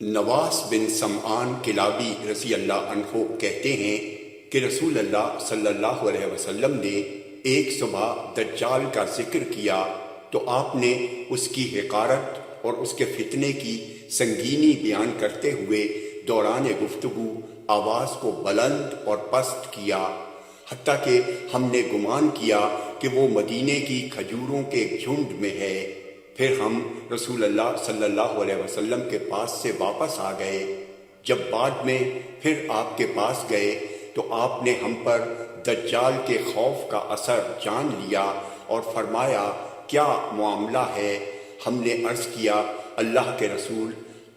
نواس بن سمعان کلابی رضی اللہ عنہ کہتے ہیں کہ رسول اللہ صلی اللہ علیہ وسلم نے ایک صبح دجال کا ذکر کیا تو آپ نے اس کی حقارت اور اس کے فتنے کی سنگینی بیان کرتے ہوئے دوران گفتگو آواز کو بلند اور پست کیا، حتیٰ کہ ہم نے گمان کیا کہ وہ مدینے کی کھجوروں کے ایک جھنڈ میں ہے۔ پھر ہم رسول اللہ صلی اللہ علیہ وسلم کے پاس سے واپس آ گئے۔ جب بعد میں پھر آپ کے پاس گئے تو آپ نے ہم پر دجال کے خوف کا اثر جان لیا اور فرمایا، کیا معاملہ ہے؟ ہم نے عرض کیا، اللہ کے رسول،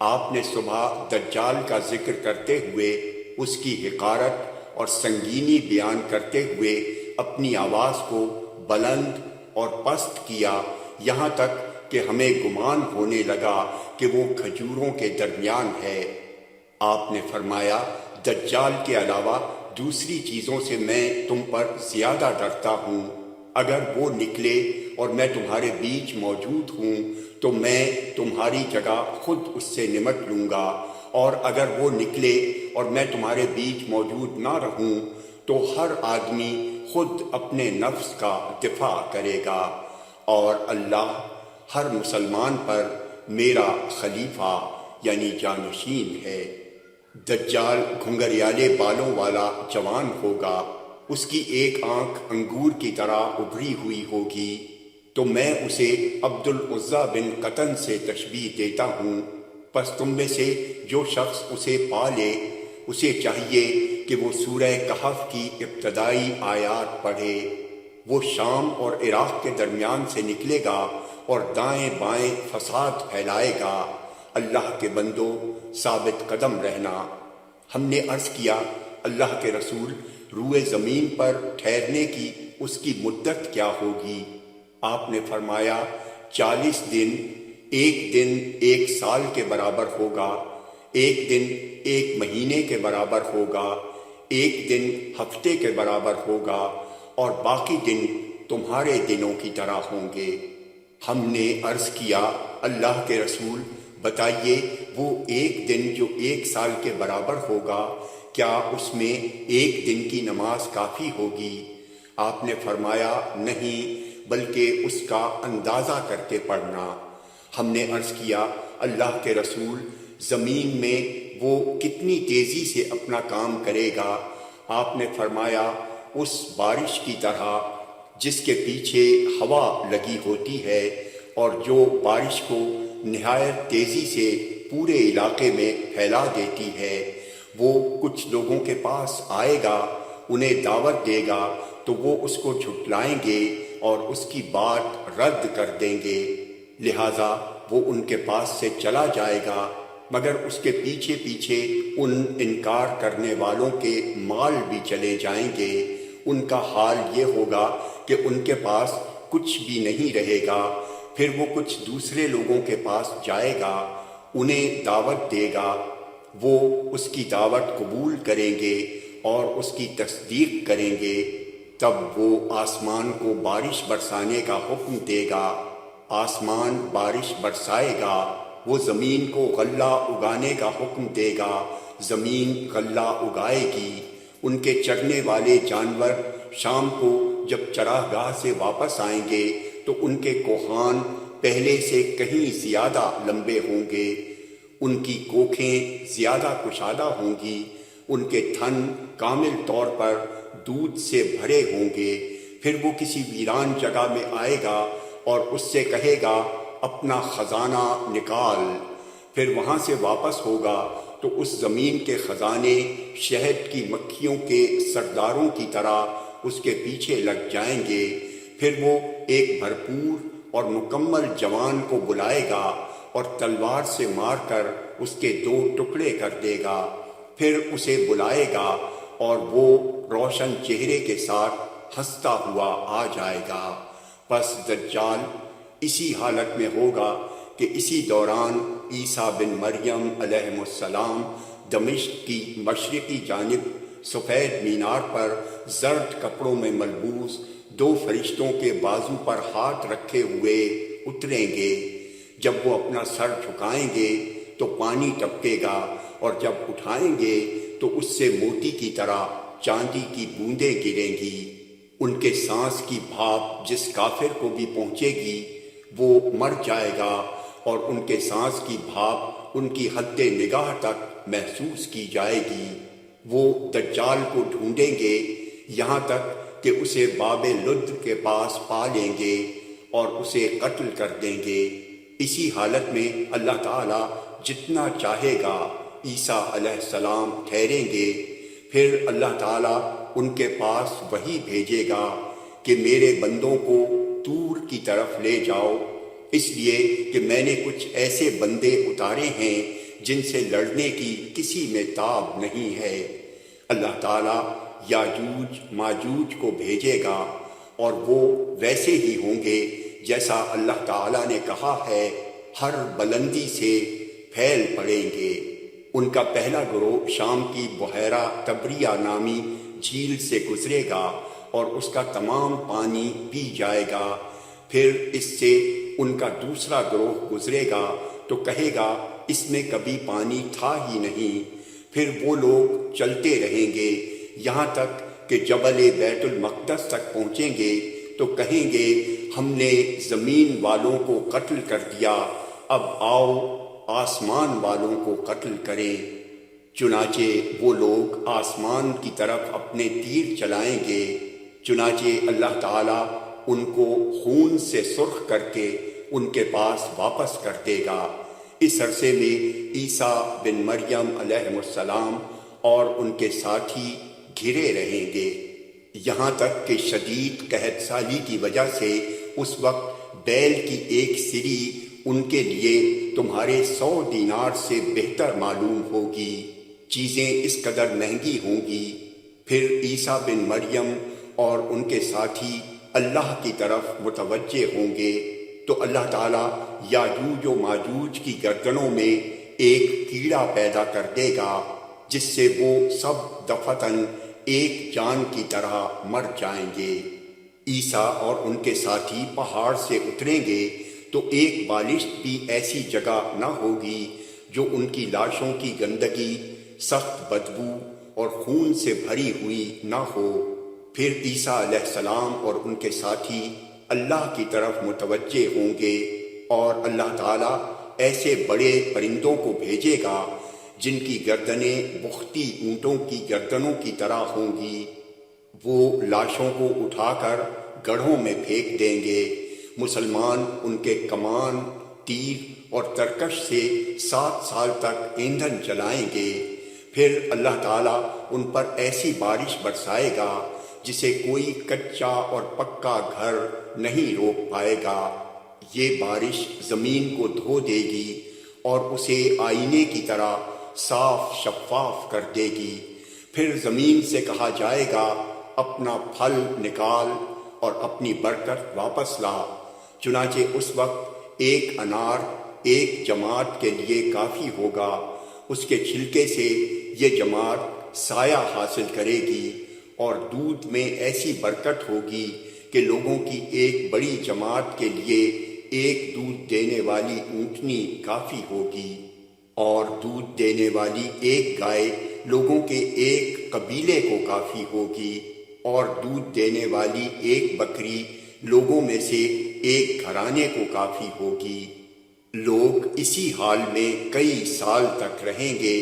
آپ نے صبح دجال کا ذکر کرتے ہوئے اس کی حقارت اور سنگینی بیان کرتے ہوئے اپنی آواز کو بلند اور پست کیا، یہاں تک کہ ہمیں گمان ہونے لگا کہ وہ کھجوروں کے درمیان ہے۔ آپ نے فرمایا، دجال کے علاوہ دوسری چیزوں سے میں تم پر زیادہ ڈرتا ہوں۔ اگر وہ نکلے اور میں تمہارے بیچ موجود ہوں تو میں تمہاری جگہ خود اس سے نمٹ لوں گا، اور اگر وہ نکلے اور میں تمہارے بیچ موجود نہ رہوں تو ہر آدمی خود اپنے نفس کا دفاع کرے گا، اور اللہ ہر مسلمان پر میرا خلیفہ یعنی جانشین ہے۔ دجال گھنگریالے بالوں والا جوان ہوگا، اس کی ایک آنکھ انگور کی طرح ابھری ہوئی ہوگی، تو میں اسے عبد العزیٰ بن قطن سے تشبیہ دیتا ہوں۔ پس تم میں سے جو شخص اسے پا لے، اسے چاہیے کہ وہ سورہ کہف کی ابتدائی آیات پڑھے۔ وہ شام اور عراق کے درمیان سے نکلے گا اور دائیں بائیں فساد پھیلائے گا۔ اللہ کے بندو، ثابت قدم رہنا۔ ہم نے عرض کیا، اللہ کے رسول، روئے زمین پر ٹھہرنے کی اس کی مدت کیا ہوگی؟ آپ نے فرمایا، 40 دن، ایک دن 1 سال کے برابر ہوگا، ایک دن 1 مہینے کے برابر ہوگا، ایک دن ہفتے کے برابر ہوگا، اور باقی دن تمہارے دنوں کی طرح ہوں گے۔ ہم نے عرض کیا، اللہ کے رسول، بتائیے وہ ایک دن جو 1 سال کے برابر ہوگا، کیا اس میں ایک دن کی نماز کافی ہوگی؟ آپ نے فرمایا، نہیں، بلکہ اس کا اندازہ کر کے پڑھنا۔ ہم نے عرض کیا، اللہ کے رسول، زمین میں وہ کتنی تیزی سے اپنا کام کرے گا؟ آپ نے فرمایا، اس بارش کی طرح جس کے پیچھے ہوا لگی ہوتی ہے اور جو بارش کو نہایت تیزی سے پورے علاقے میں پھیلا دیتی ہے۔ وہ کچھ لوگوں کے پاس آئے گا، انہیں دعوت دے گا تو وہ اس کو جھٹلائیں گے اور اس کی بات رد کر دیں گے، لہٰذا وہ ان کے پاس سے چلا جائے گا، مگر اس کے پیچھے پیچھے ان انکار کرنے والوں کے مال بھی چلے جائیں گے۔ ان کا حال یہ ہوگا کہ ان کے پاس کچھ بھی نہیں رہے گا۔ پھر وہ کچھ دوسرے لوگوں کے پاس جائے گا، انہیں دعوت دے گا، وہ اس کی دعوت قبول کریں گے اور اس کی تصدیق کریں گے۔ تب وہ آسمان کو بارش برسانے کا حکم دے گا، آسمان بارش برسائے گا۔ وہ زمین کو غلہ اگانے کا حکم دے گا، زمین غلہ اگائے گی۔ ان کے چرنے والے جانور شام کو جب چراگاہ سے واپس آئیں گے تو ان کے کوہان پہلے سے کہیں زیادہ لمبے ہوں گے، ان کی کوکھیں زیادہ کشادہ ہوں گی، ان کے تھن کامل طور پر دودھ سے بھرے ہوں گے۔ پھر وہ کسی ویران جگہ میں آئے گا اور اس سے کہے گا، اپنا خزانہ نکال۔ پھر وہاں سے واپس ہوگا تو اس زمین کے خزانے شہد کی مکھیوں کے سرداروں کی طرح اس کے پیچھے لگ جائیں گے۔ پھر وہ ایک بھرپور اور مکمل جوان کو بلائے گا اور تلوار سے مار کر اس کے 2 ٹکڑے کر دے گا۔ پھر اسے بلائے گا اور وہ روشن چہرے کے ساتھ ہنستا ہوا آ جائے گا۔ پس دجال اسی حالت میں ہوگا کہ اسی دوران عیسیٰ بن مریم علیہ السلام دمشق کی مشرقی جانب سفید مینار پر زرد کپڑوں میں ملبوس 2 فرشتوں کے بازو پر ہاتھ رکھے ہوئے اتریں گے۔ جب وہ اپنا سر جھکائیں گے تو پانی ٹپکے گا، اور جب اٹھائیں گے تو اس سے موتی کی طرح چاندی کی بوندیں گریں گی۔ ان کے سانس کی بھاپ جس کافر کو بھی پہنچے گی وہ مر جائے گا، اور ان کے سانس کی بھاپ ان کی حد نگاہ تک محسوس کی جائے گی۔ وہ دجال کو ڈھونڈیں گے یہاں تک کہ اسے باب لد کے پاس پا لیں گے اور اسے قتل کر دیں گے۔ اسی حالت میں اللہ تعالیٰ جتنا چاہے گا عیسیٰ علیہ السلام ٹھہریں گے۔ پھر اللہ تعالیٰ ان کے پاس وحی بھیجے گا کہ میرے بندوں کو طور کی طرف لے جاؤ، اس لیے کہ میں نے کچھ ایسے بندے اتارے ہیں جن سے لڑنے کی کسی میں تاب نہیں ہے۔ اللہ تعالیٰ یاجوج ماجوج کو بھیجے گا، اور وہ ویسے ہی ہوں گے جیسا اللہ تعالیٰ نے کہا ہے، ہر بلندی سے پھیل پڑیں گے۔ ان کا پہلا گروہ شام کی بحیرہ تبریہ نامی جھیل سے گزرے گا اور اس کا تمام پانی پی جائے گا۔ پھر اس سے ان کا دوسرا گروہ گزرے گا تو کہے گا اس میں کبھی پانی تھا ہی نہیں۔ پھر وہ لوگ چلتے رہیں گے یہاں تک کہ جبل بیت المقدس تک پہنچیں گے تو کہیں گے ہم نے زمین والوں کو قتل کر دیا، اب آؤ آسمان والوں کو قتل کریں۔ چنانچہ وہ لوگ آسمان کی طرف اپنے تیر چلائیں گے، چنانچہ اللہ تعالیٰ ان کو خون سے سرخ کر کے ان کے پاس واپس کر دے گا۔ اس عرصے میں عیسیٰ بن مریم علیہ السلام اور ان کے ساتھی گھرے رہیں گے، یہاں تک کہ شدید قحط سالی کی وجہ سے اس وقت بیل کی ایک سری ان کے لیے تمہارے 100 دینار سے بہتر معلوم ہوگی۔ چیزیں اس قدر مہنگی ہوں گی۔ پھر عیسیٰ بن مریم اور ان کے ساتھی اللہ کی طرف متوجہ ہوں گے تو اللہ تعالیٰ یاجوج و ماجوج کی گردنوں میں ایک کیڑا پیدا کر دے گا جس سے وہ سب دفعتاً ایک جان کی طرح مر جائیں گے۔ عیسیٰ اور ان کے ساتھی پہاڑ سے اتریں گے تو ایک بالشت بھی ایسی جگہ نہ ہوگی جو ان کی لاشوں کی گندگی، سخت بدبو اور خون سے بھری ہوئی نہ ہو۔ پھر عیسیٰ علیہ السلام اور ان کے ساتھی اللہ کی طرف متوجہ ہوں گے، اور اللہ تعالیٰ ایسے بڑے پرندوں کو بھیجے گا جن کی گردنیں بختی اونٹوں کی گردنوں کی طرح ہوں گی۔ وہ لاشوں کو اٹھا کر گڑھوں میں پھینک دیں گے۔ مسلمان ان کے کمان، تیر اور ترکش سے 7 سال تک ایندھن جلائیں گے۔ پھر اللہ تعالیٰ ان پر ایسی بارش برسائے گا جسے کوئی کچا اور پکا گھر نہیں روک پائے گا۔ یہ بارش زمین کو دھو دے گی اور اسے آئینے کی طرح صاف شفاف کر دے گی۔ پھر زمین سے کہا جائے گا اپنا پھل نکال اور اپنی برکت واپس لا، چنانچہ اس وقت ایک انار ایک جماعت کے لیے کافی ہوگا۔ اس کے چھلکے سے یہ جماعت سایہ حاصل کرے گی، اور دودھ میں ایسی برکت ہوگی کہ لوگوں کی ایک بڑی جماعت کے لیے ایک دودھ دینے والی اونٹنی کافی ہوگی، اور دودھ دینے والی ایک گائے لوگوں کے ایک قبیلے کو کافی ہوگی، اور دودھ دینے والی ایک بکری لوگوں میں سے ایک گھرانے کو کافی ہوگی۔ لوگ اسی حال میں کئی سال تک رہیں گے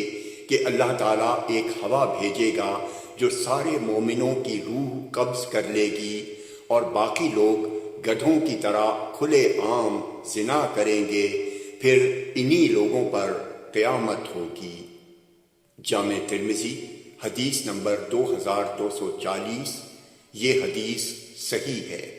کہ اللہ تعالیٰ ایک ہوا بھیجے گا جو سارے مومنوں کی روح قبض کر لے گی، اور باقی لوگ گدھوں کی طرح کھلے عام زنا کریں گے۔ پھر انہی لوگوں پر قیامت ہوگی۔ جامع ترمذی حدیث نمبر 2240۔ یہ حدیث صحیح ہے۔